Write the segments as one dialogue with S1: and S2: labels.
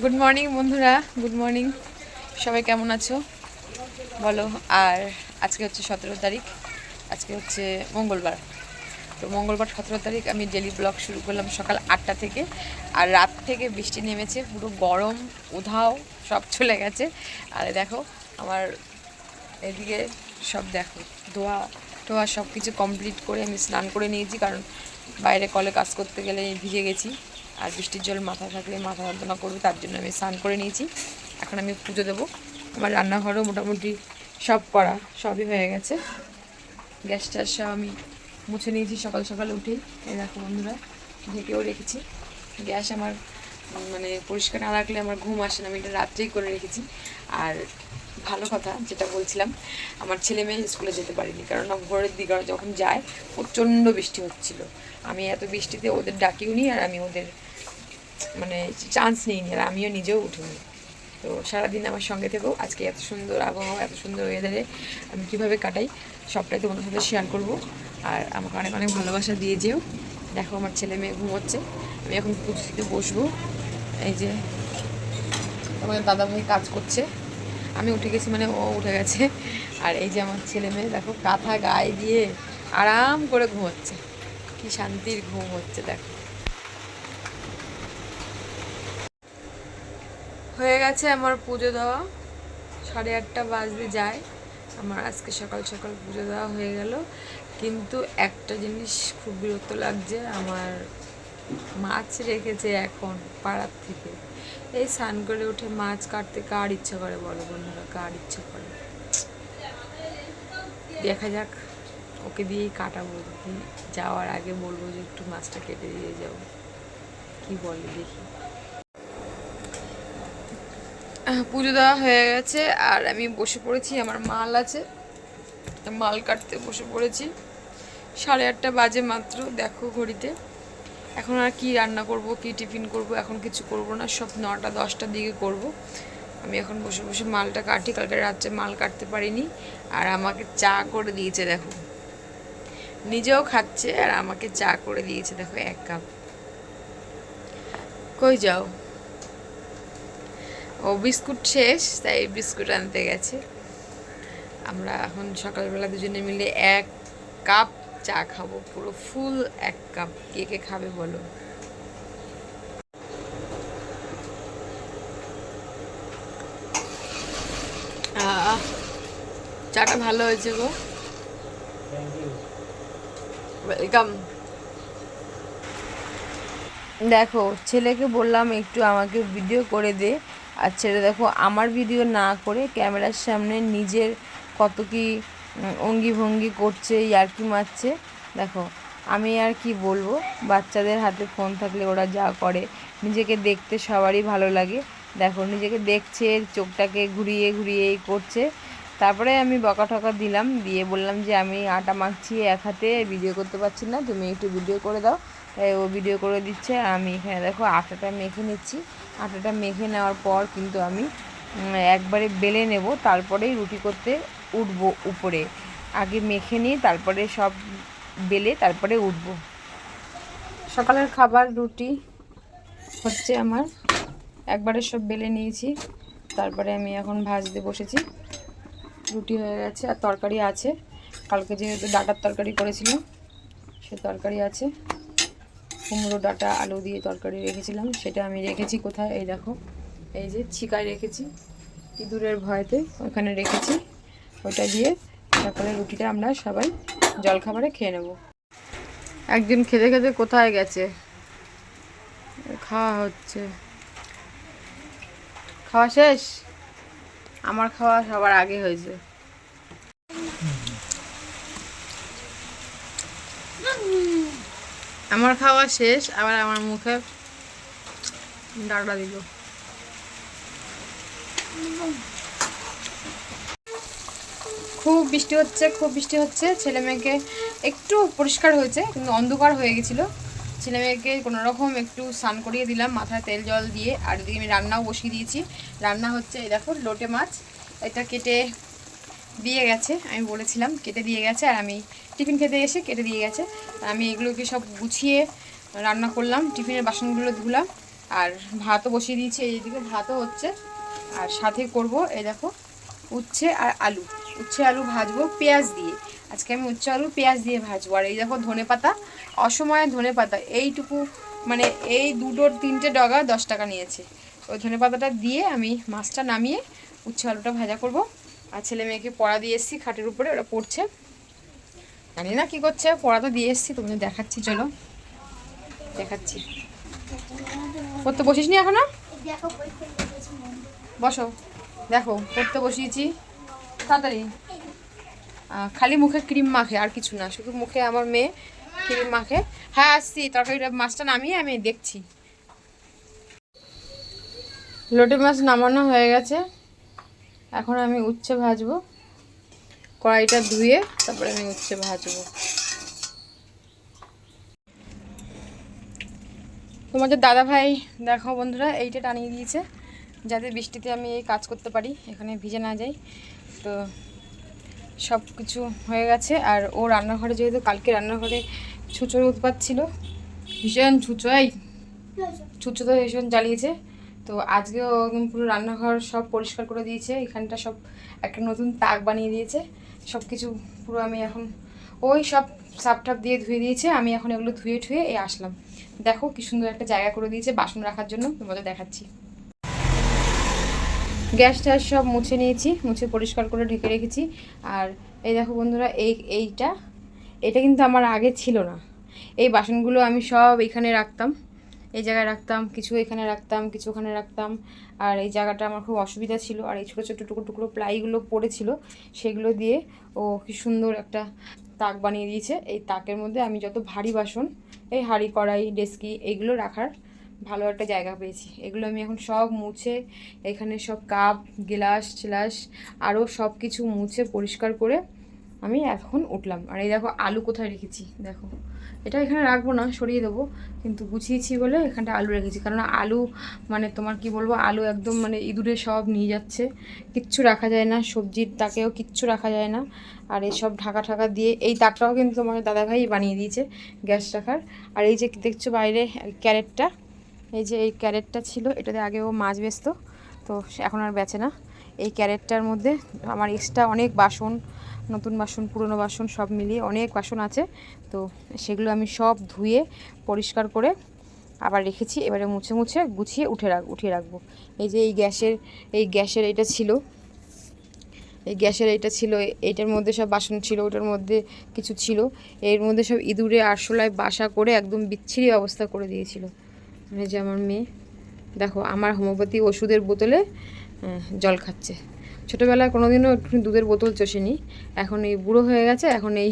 S1: Good morning বন্ধুরা, good morning. সবাই কেমন আছো বলো। আর আজকে হচ্ছে 17 তারিখ, আজকে হচ্ছে মঙ্গলবার। তো মঙ্গলবার 17 তারিখ আমি ডেলি ব্লগ শুরু করলাম সকাল 8টা থেকে। আর রাত থেকে বৃষ্টি নেমেছে, পুরো গরম উধাও সব চলে গেছে। আর দেখো আমার এদিকে সব দেখো ধোয়া টোয়া সব কিছু কমপ্লিট করে আমি স্নান করে নিয়েছি, কারণ বাইরে কলে কাজ করতে গেলে ভিজে গেছি। আর বৃষ্টির জল মাথায় থাকলে মাথা যন্ত্রণা করবে, তার জন্য আমি স্নান করে নিয়েছি। এখন আমি পুজো দেবো। আমার রান্নাঘরও মোটামুটি সব করা, সবই হয়ে গেছে। গ্যাস ট্যাস সব আমি মুছে নিয়েছি সকাল সকাল উঠেই। এই দেখো বন্ধুরা, ঢেকেও রেখেছি। গ্যাস আমার মানে পরিষ্কার না রাখলে আমার ঘুম আসে না, আমি এটা রাত্রেই করে রেখেছি। আর ভালো কথা যেটা বলছিলাম, আমার ছেলে মেয়ে স্কুলে যেতে পারিনি, কারণ ভোরের দিকে যখন যায় প্রচণ্ড বৃষ্টি হচ্ছিল। আমি এত বৃষ্টিতে ওদের ডাকিও নি, আর আমি ওদের মানে চান্স নিইনি, আর আমিও নিজেও উঠিনি। তো সারাদিন আমার সঙ্গে থেকেও আজকে এত সুন্দর আবহাওয়া, এত সুন্দর ওয়েদারে আমি কীভাবে কাটাই সবটাই তোমাদের সাথে শেয়ার করব। আর আমাকে অনেক অনেক ভালোবাসা দিয়ে যেও। দেখো আমার ছেলে মেয়ে ঘুমোচ্ছে, আমি এখন পুজো দিতে বসবো। এই যে তোমাদের দাদাভাই কাজ করছে, আমি উঠে গেছি মানে ও উঠে গেছে। আর এই যে আমার ছেলে মেয়ে দেখো কাঁথা গায়ে দিয়ে আরাম করে ঘুমোচ্ছে, কি শান্তির ঘুম হচ্ছে দেখো। হয়ে গেছে আমার পুজো দেওয়া, 8:30 বাজতে যায়। আমার আজকে সকাল সকাল পুজো দেওয়া হয়ে গেল। কিন্তু একটা জিনিস খুব বিরক্ত লাগছে, আমার মাছ রেখেছে এখন পাড়ার থেকে। এই স্নান করে উঠে মাছ কাটতে কার ইচ্ছা করে বলো বন্ধুরা, কার ইচ্ছা করে? দেখা যাক, ওকে দিয়েই কাটাবো। যাওয়ার আগে বলবো যে একটু মাছটা কেটে দিয়ে যাও, কি বলে দেখি। পুজো দেওয়া হয়ে গেছে আর আমি বসে পড়েছি, আমার মাল আছে, মাল কাটতে বসে পড়েছি। 8:30 বাজে মাত্র, দেখো ঘড়িতে। এখন আর কি রান্না করব, কি টিফিন করব, এখন কিছু করব না, সব 9টা 10টার দিকে করব। আমি এখন বসে বসে মালটা কাটি, কালকে রাত্রে মাল কাটতে পারিনি। আর আমাকে চা করে দিয়েছে দেখো, নিজেও খাচ্ছে আর আমাকে চা করে দিয়েছে দেখো 1 কাপ। কই যাও? ও বিস্কুট শেষ, তাই বিস্কুট আনতে গেছে। আমরা এখন সকালবেলা দুজনে মিলে 1 কাপ চা খাবো, পুরো ফুল 1 কাপ। কে কে খাবে বলো? চাটা ভালো হয়েছে গো, ওয়েলকাম। দেখো ছেলেকে বললাম একটু আমাকে ভিডিও করে দে, আর ছেলে দেখো আমার ভিডিও না করে ক্যামেরার সামনে নিজের কত কি অঙ্গি ভঙ্গি করছে, ইয়ার্কি মারছে। দেখো আমি আর কি বলবো, বাচ্চাদের হাতে ফোন থাকলে ওরা যা করে, নিজেকে দেখতে সবারই ভালো লাগে। দেখো নিজেকে দেখছে, চোখটাকে ঘুরিয়ে ঘুরিয়ে করছে। তারপরে আমি বকা ঠকা দিলাম, দিয়ে বললাম যে আমি আটা মাখছি, এক হাতে ভিডিও করতে পারছি না, তুমি একটু ভিডিও করে দাও। তাই ও ভিডিও করে দিচ্ছে, আর আমি এখানে দেখো আটাটা মেখে নিচ্ছি। আটাটা মেখে নেওয়ার পর কিন্তু আমি একবারে বেলে নেব, তারপরেই রুটি করতে উঠবো উপরে। আগে মেখে নিই, তারপরে সব বেলে তারপরে উঠবো। সকালের খাবার রুটি হচ্ছে আমার, একবারে সব বেলে নিয়েছি, তারপরে আমি এখন ভাজতে বসেছি। রুটি হয়ে গেছে আর তরকারি আছে, কালকে যেহেতু ডাঁটার তরকারি করেছিলাম সে তরকারি আছে। কুমড়ো ডাঁটা আলু দিয়ে তরকারি রেখেছিলাম, সেটা আমি রেখেছি কোথায়, এই দেখো, এই যে ছিকায় রেখেছি, ইঁদুরের ভয়তে ওখানে রেখেছি। ওটা দিয়ে সকালে রুটিটা আমরা সবাই জলখাবারে খেয়ে নেব। একদিন খেতে খেতে কোথায় গেছে, খাওয়া হচ্ছে। খাওয়া শেষ, আমার খাওয়া সবার আগে হয়েছে। আমার খাওয়া শেষ, আবার আমার মুখে ডাকটা দিল। খুব বৃষ্টি হচ্ছে, খুব বৃষ্টি হচ্ছে। ছেলে মেয়েকে একটু পরিষ্কার হয়েছে, কিন্তু অন্ধকার হয়ে গেছিলো। ছেলে মেয়েকে কোনোরকম একটু স্নান করিয়ে দিলাম মাথায় তেল জল দিয়ে। আর এদিকে আমি রান্নাও বসিয়ে দিয়েছি। রান্না হচ্ছে এই দেখো লোটে মাছ, এটা কেটে দিয়ে গেছে, আমি বলেছিলাম কেটে দিয়ে গেছে, আর আমি টিফিন খেতে এসে কেটে দিয়ে গেছে। আমি এগুলোকে সব গুছিয়ে রান্না করলাম, টিফিনের বাসনগুলো ধুলাম, আর ভাতও বসিয়ে দিয়েছি, এইদিকে ভাতও হচ্ছে। আর সাথে করব এই দেখো উচ্ছে আর আলু, উচ্ছে আলু ভাজবো পেঁয়াজ দিয়ে। আজকে আমি উচ্ছে আলু পেঁয়াজ দিয়ে ভাজবো। আর এই দেখো ধনেপাতা, অসময়ে ধনেপাতা এইটুকু, মানে এই 2-3টে ডগা 10 টাকা নিয়েছে। ওই ধনেপাতাটা দিয়ে আমি মাছটা নামিয়ে উচ্ছে আলুটা ভাজা করব। আর ছেলে মেয়েকে পড়া দিয়ে এসেছি খাটের উপরে, ওরা পড়ছে, জানি না কী করছে, পড়া তো দিয়ে এসেছি, তোমাদের দেখাচ্ছি, চলো দেখাচ্ছি। পড়তে বসিস নি এখনো? বসো, দেখো পড়তে বসিয়েছি, তাড়াতাড়ি। খালি মুখে ক্রিম মাখে, আর কিছু না, শুধু মুখে আমার মেয়ে ক্রিম মাখে। হ্যাঁ আসছি, তরকারিটা মাছটা নামিয়ে আমি দেখছি। লোটে মাছ নামানো হয়ে গেছে, এখন আমি উচ্ছে ভাজবো। কড়াইটা ধুয়ে তারপরে আমি উচ্ছে ভাজবো। তোমাদের দাদা ভাই দেখো বন্ধুরা এইটা টানিয়ে দিয়েছে, যাতে বৃষ্টিতে আমি এই কাজ করতে পারি, এখানে ভিজে না যাই। তো সব কিছু হয়ে গেছে। আর ও রান্নাঘরে, যেহেতু কালকে রান্নাঘরে ছুঁচোর উৎপাত ছিল, ভীষণ ছুঁচো, এই ছুঁচো তো ভীষণ জ্বালিয়েছে। তো আজকেও একদম পুরো রান্নাঘর সব পরিষ্কার করে দিয়েছে, এখানটা সব একটা নতুন তাক বানিয়ে দিয়েছে, সব কিছু পুরো আমি এখন ওই সব সাপ টাপ দিয়ে ধুয়ে দিয়েছে। আমি এখন এগুলো ধুয়ে ঠুয়ে এই আসলাম। দেখো কি সুন্দর একটা জায়গা করে দিয়েছে বাসন রাখার জন্য, তোমাদের দেখাচ্ছি। গ্যাস ট্যাস সব মুছে নিয়েছি, মুছে পরিষ্কার করে ঢেকে রেখেছি। আর এই দেখো বন্ধুরা, এইটা কিন্তু আমার আগে ছিল না। এই বাসনগুলো আমি সব এখানে রাখতাম, এই জায়গায় রাখতাম, কিছু এখানে রাখতাম, কিছু ওখানে রাখতাম। আর এই জায়গাটা আমার খুব অসুবিধা ছিল। আর এই ছোটো ছোটো টুকরো টুকরো প্লাইগুলো পড়েছিল, সেগুলো দিয়ে ও কি সুন্দর একটা তাক বানিয়ে দিয়েছে। এই তাকের মধ্যে আমি যত ভারী বাসন, এই হাঁড়ি কড়াই ডেস্কি এইগুলো রাখার ভালো একটা জায়গা পেয়েছি। এগুলো আমি এখন সব মুছে, এখানে সব কাপ গ্লাস ছিলাস আরও সব কিছু মুছে পরিষ্কার করে আমি এখন উঠলাম। আর এই দেখো আলু কোথায় রেখেছি, দেখো এটা এখানে রাখবো না, সরিয়ে দেবো, কিন্তু গুছিয়েছি বলে এখানটা আলু রেখেছি। কারণ আলু মানে তোমার কি বলবো, আলু একদম মানে ইঁদুরে সব নিয়ে যাচ্ছে, কিচ্ছু রাখা যায় না, সবজির তাকেও কিচ্ছু রাখা যায় না। আর এইসব ঢাকা ঢাকা দিয়ে, এই তাকটাও কিন্তু তোমার দাদাভাই বানিয়ে দিয়েছে গ্যাস রাখার। আর এই যে দেখছো বাইরে ক্যারেটটা, এই যে এই ক্যারেটটা ছিল, এটাতে আগে ও মাছ বেচতো, তো এখন আর বেচে না। এই ক্যারেটটার মধ্যে আমার এক্সট্রা অনেক বাসন, নতুন বাসন পুরনো বাসন সব মিলিয়ে অনেক বাসন আছে। তো সেগুলো আমি সব ধুয়ে পরিষ্কার করে আবার রেখেছি। এবারে মুছে মুছে গুছিয়ে উঠিয়ে রাখবো। এই যে এই গ্যাসের এটা ছিল, এইটার মধ্যে সব বাসন ছিল, ওটার মধ্যে কিছু ছিল, এর মধ্যে সব ইঁদুরে আরশোলায় বাসা করে একদম বিচ্ছিরি অবস্থা করে দিয়েছিল। এই যে আমার মেয়ে দেখো আমার হোমিওপ্যাথি ওষুধের বোতলে জল খাচ্ছে। ছোটোবেলায় কোনোদিনও একটু দুধের বোতল চষেনি, এখন এই বুড়ো হয়ে গেছে, এখন এই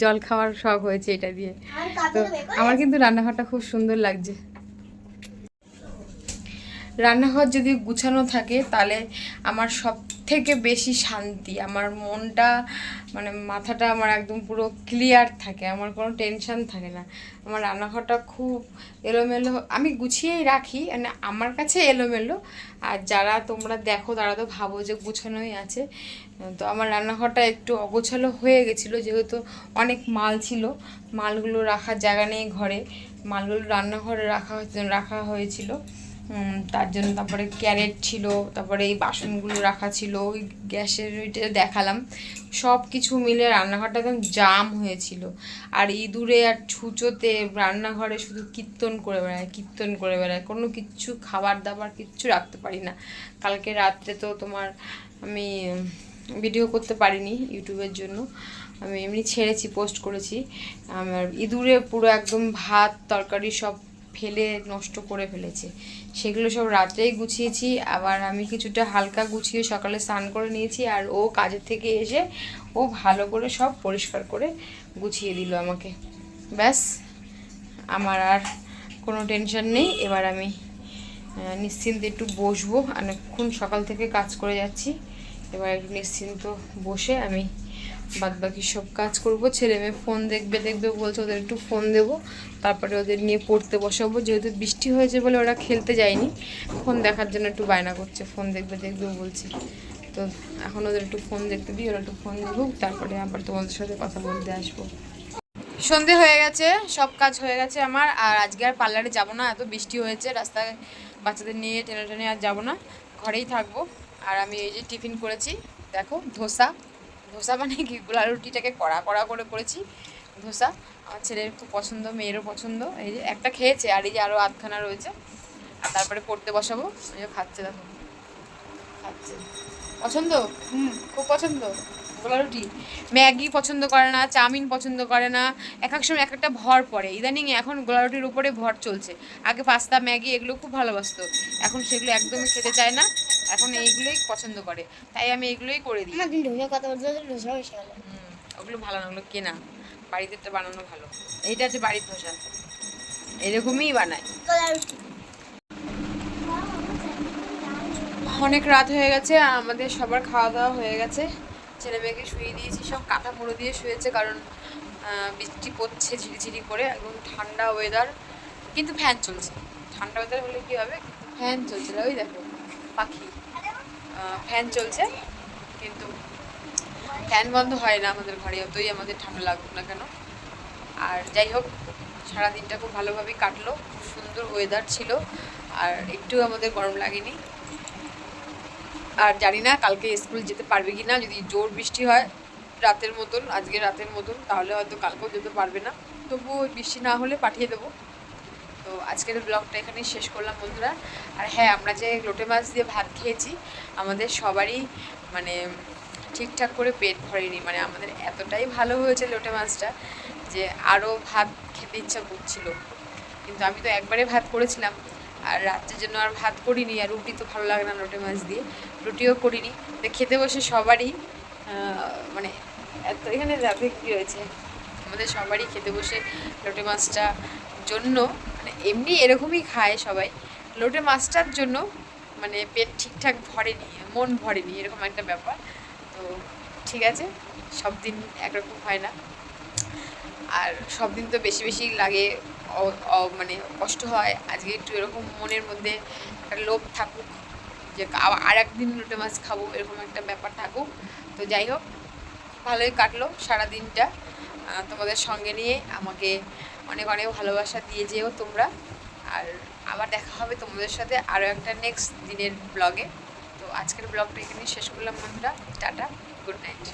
S1: জল খাওয়ার শখ হয়েছে এটা দিয়ে। তো আমার কিন্তু রান্নাঘরটা খুব সুন্দর লাগছে। রান্নাঘর যদি গুছানো থাকে তাহলে আমার সব থেকে বেশি শান্তি, আমার মনটা মানে মাথাটা আমার একদম পুরো ক্লিয়ার থাকে, আমার কোনো টেনশন থাকে না। আমার রান্নাঘরটা খুব এলোমেলো আমি গুছিয়েই রাখি, মানে আমার কাছে এলোমেলো, আর যারা তোমরা দেখো তারা তো ভাবো যে গুছানোই আছে। তো আমার রান্নাঘরটা একটু অগোছালো হয়ে গেছিলো, যেহেতু অনেক মাল ছিল, মালগুলো রাখার জায়গা নেই ঘরে, মালগুলো রান্নাঘরে রাখা হয়েছিল, তার জন্য। তারপরে ক্যারেট ছিল, তারপরে এই বাসনগুলো রাখা ছিল, ওই গ্যাসের ওইটা দেখালাম, সব কিছু মিলে রান্নাঘরটা একদম জাম হয়েছিল। আর ইঁদুরে আর ছুঁচোতে রান্নাঘরে শুধু কীর্তন করে বেড়ায়, কোনো কিচ্ছু খাবার দাবার কিচ্ছু রাখতে পারি না। কালকে রাত্রে তো তোমার আমি ভিডিও করতে পারিনি ইউটিউবের জন্য, আমি এমনি ছেড়েছি, পোস্ট করেছি। আমার ইঁদুরে পুরো একদম ভাত তরকারি সব ফেলে নষ্ট করে ফেলেছে, সেগুলো সব রাত্রেই গুছিয়েছি। আবার আমি কিছুটা হালকা গুছিয়ে সকালে স্নান করে নিয়েছি। আর ও কাজের থেকে এসে ও ভালো করে সব পরিষ্কার করে গুছিয়ে দিল আমাকে, ব্যাস আমার আর কোনো টেনশন নেই। এবার আমি নিশ্চিন্তে একটু বসবো, অনেকক্ষণ সকাল থেকে কাজ করে যাচ্ছি, এবার একটু নিশ্চিন্ত বসে আমি বাদবাকি সব কাজ করব। ছেলে মেয়ে ফোন দেখবে বলছে, ওদের একটু ফোন দেবো, তারপরে ওদের নিয়ে পড়তে বসাবো। যেহেতু বৃষ্টি হয়েছে বলে ওরা খেলতে যায়নি, ফোন দেখার জন্য একটু বায়না করছে, ফোন দেখবে বলছে। তো এখন ওদের একটু ফোন দেখতে দিই, ওরা একটু ফোন দেখুক, তারপরে আবার তোমাদের সাথে কথা বলতে আসবো। সন্ধে হয়ে গেছে, সব কাজ হয়ে গেছে আমার। আর আজকে আর পার্লারে যাবো না, এত বৃষ্টি হয়েছে, রাস্তায় বাচ্চাদের নিয়ে টেনে টেনে আর যাবো না, ঘরেই থাকবো। আর আমি এই যে টিফিন করেছি, দেখো ধোসা। ধোসা মানে কি, গোলা রুটিটাকে কড়া কড়া করে করেছি ধোসা। আমার ছেলের খুব পছন্দ, মেয়েরও পছন্দ। এই যে একটা খেয়েছে, আর এই যে আরও আধখানা রয়েছে। আর তারপরে পড়তে বসাবো। এই যে খাচ্ছে, দেখো খাচ্ছে। পছন্দ, খুব পছন্দ গোলা রুটি। ম্যাগি পছন্দ করে না, চাউমিন পছন্দ করে না, এক এক সময় এক একটা ভর পড়ে। ইদানিং এখন গোলা রুটির উপরে ভর চলছে। আগে পাস্তা ম্যাগি এগুলো খুব ভালোবাসতো, এখন সেগুলো একদমই খেতে চায় না, এখন এইগুলোই পছন্দ করে। তাই আমি এগুলোই করে দিই। ওগুলো ভালো না, ওগুলো কেনা, বাড়িতে একটা বানানো ভালো। এইটা হচ্ছে বাড়ির ধোসা, এরকমই বানায়। অনেক রাত হয়ে গেছে, আমাদের সবার খাওয়া দাওয়া হয়ে গেছে। ছেলে মেয়েকে শুয়ে দিয়েছি, সব কাঁথা মুড়ো দিয়ে শুয়েছে, কারণ বৃষ্টি পড়ছে ঝিরিঝিরি করে, একদম ঠান্ডা ওয়েদার, কিন্তু ফ্যান চলছে। ঠান্ডা ওয়েদার হলে কী হবে, ফ্যান চলছে, ওই দেখো পাখি, ফ্যান চলছে, কিন্তু ফ্যান বন্ধ হয় না আমাদের ঘরে, অতই আমাদের ঠান্ডা লাগুক না কেন। আর যাই হোক, সারাদিনটা খুব ভালোভাবেই কাটলো, খুব সুন্দর ওয়েদার ছিল, আর একটু আমাদের গরম লাগেনি। আর জানি না কালকে স্কুল যেতে পারবে কি না, যদি জোর বৃষ্টি হয় রাতের মতন, আজকে রাতের মতন, তাহলে হয়তো কালকেও যেতে পারবে না। তবুও বৃষ্টি না হলে পাঠিয়ে দেবো। তো আজকের ব্লগটা এখানেই শেষ করলাম বন্ধুরা। আর হ্যাঁ, আমরা যে লোটে মাছ দিয়ে ভাত খেয়েছি, আমাদের সবারই মানে ঠিকঠাক করে পেট ভরেনি, মানে আমাদের এতটাই ভালো হয়েছে লোটে মাছটা যে আরও ভাত খেতে ইচ্ছা করছিল। কিন্তু আমি তো একবারে ভাত করেছিলাম, আর রাত্রের জন্য আর ভাত করিনি। আর রুটি তো ভালো লাগে না লোটে মাছ দিয়ে, রুটিও করিনি। তো খেতে বসে সবারই মানে এত এখানে যাবে কী রয়েছে, আমাদের সবারই খেতে বসে লোটে মাছটা জন্য, মানে এমনি এরকমই খায় সবাই, লোটে মাছটার জন্য মানে পেট ঠিকঠাক ভরেনি, মন ভরেনি, এরকম একটা ব্যাপার। তো ঠিক আছে, সব দিন একরকম হয় না, আর সব দিন তো বেশি বেশি লাগে, মানে কষ্ট হয়। আজকে একটু এরকম মনের মধ্যে একটা লোভ থাকুক যে আর একদিন লোটে মাছ খাবো, এরকম একটা ব্যাপার থাকুক। তো যাই হোক, ভালোই কাটলো সারা দিনটা তোমাদের সঙ্গে নিয়ে। আমাকে অনেক অনেক ভালোবাসা দিয়ে যেও তোমরা। আর আবার দেখা হবে তোমাদের সাথে আরও একটা নেক্সট দিনের ব্লগে। তো আজকের ব্লগটা এখানেই শেষ করলাম বন্ধুরা, টাটা, গুড নাইট।